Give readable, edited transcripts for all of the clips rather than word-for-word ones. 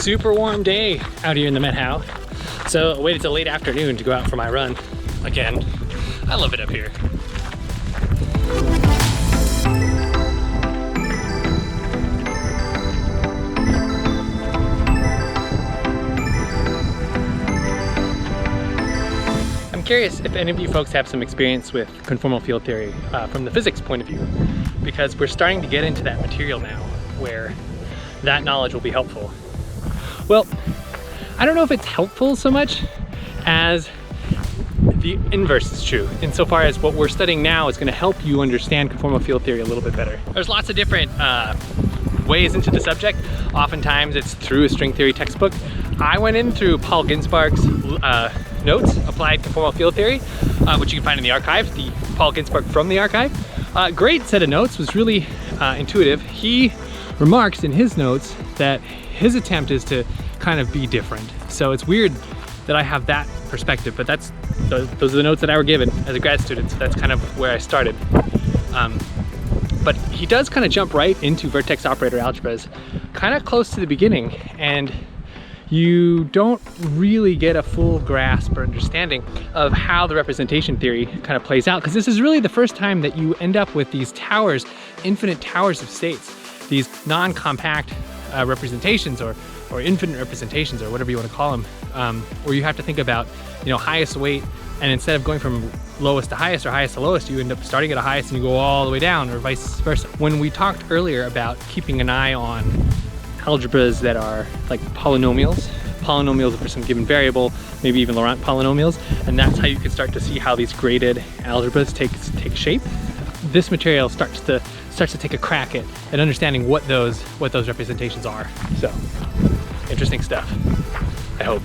super warm day out here in the Met How. So I waited till late afternoon to go out for my run. Again, I love it up here. I'm curious if any of you folks have some experience with conformal field theory from the physics point of view, because we're starting to get into that material now where that knowledge will be helpful. Well, I don't know if it's helpful so much as the inverse is true, insofar as what we're studying now is going to help you understand conformal field theory a little bit better. There's lots of different ways into the subject. Oftentimes it's through a string theory textbook. I went in through Paul Ginsparg's notes, Applied Conformal Field Theory, which you can find in the archive, the Paul Ginsparg from the archive. Great set of notes, was really intuitive. He remarks in his notes that his attempt is to kind of be different. So it's weird that I have that perspective, but those are the notes that I were given as a grad student, so that's kind of where I started. But he does kind of jump right into vertex operator algebras kind of close to the beginning, and you don't really get a full grasp or understanding of how the representation theory kind of plays out, because this is really the first time that you end up with these towers, infinite towers of states, these non-compact representations or infinite representations, or whatever you want to call them, where you have to think about, you know, highest weight, and instead of going from lowest to highest or highest to lowest, you end up starting at a highest and you go all the way down, or vice versa. When we talked earlier about keeping an eye on algebras that are like polynomials for some given variable, maybe even Laurent polynomials, and that's how you can start to see how these graded algebras take shape. This material starts to take a crack at understanding what those representations are. So, interesting stuff, I hope.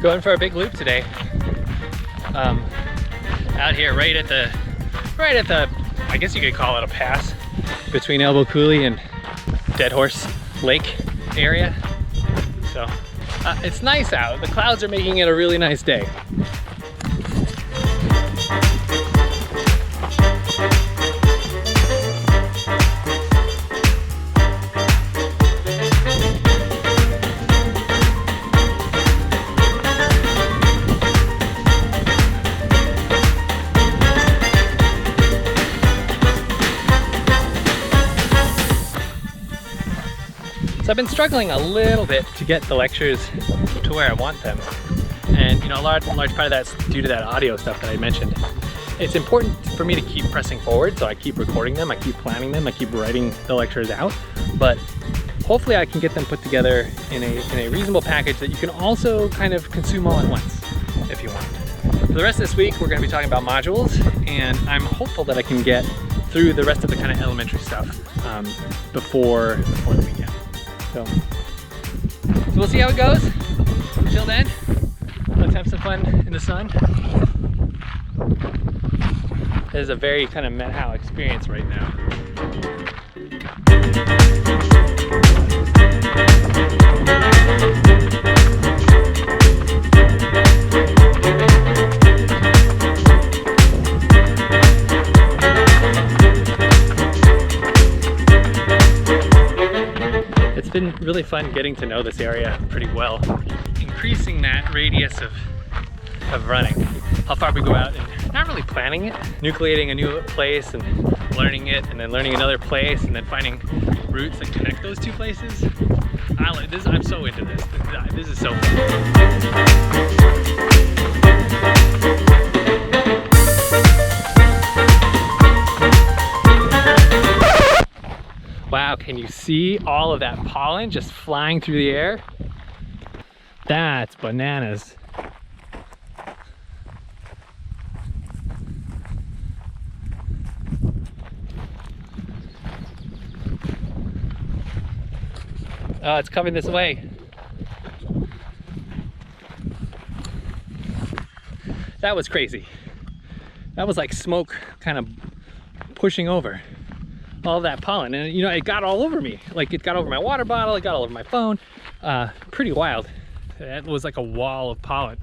Going for a big loop today. Out here right at the, I guess you could call it a pass between Elbow Coulee and Dead Horse Lake area. So it's nice out. The clouds are making it a really nice day. So I've been struggling a little bit to get the lectures to where I want them. And you know, a large part of that's due to that audio stuff that I mentioned. It's important for me to keep pressing forward, so I keep recording them, I keep planning them, I keep writing the lectures out. But hopefully I can get them put together in a reasonable package that you can also kind of consume all at once, if you want. For the rest of this week, we're going to be talking about modules, and I'm hopeful that I can get through the rest of the kind of elementary stuff before the weekend. So we'll see how it goes. Until then, let's have some fun in the sun. It is a very kind of Met How experience right now. been really fun getting to know this area pretty well. Increasing that radius of running. How far we go out and not really planning it. Nucleating a new place and learning it, and then learning another place, and then finding routes that connect those two places. I'm so into this. This is so fun. Wow, can you see all of that pollen just flying through the air? That's bananas. Oh, it's coming this way. That was crazy. That was like smoke kind of pushing over all that pollen, and you know, it got all over me. Like, it got over my water bottle, it got all over my phone. Pretty wild. That was like a wall of pollen.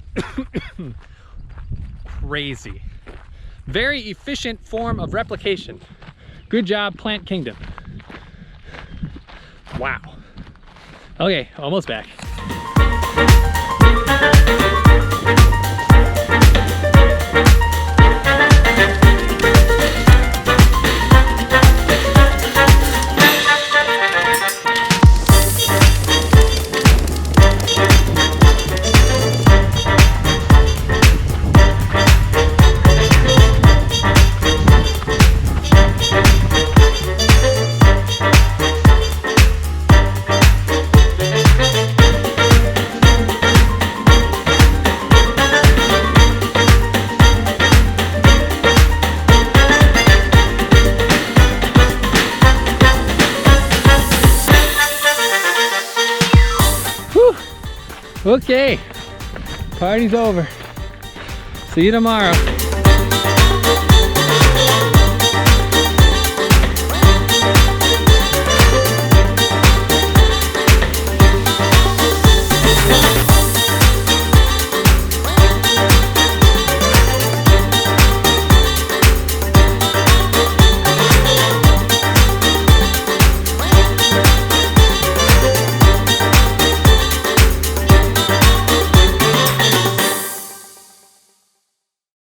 Crazy. Very efficient form of replication. Good job, Plant Kingdom. Wow. Okay, almost back. Okay, party's over. See you tomorrow.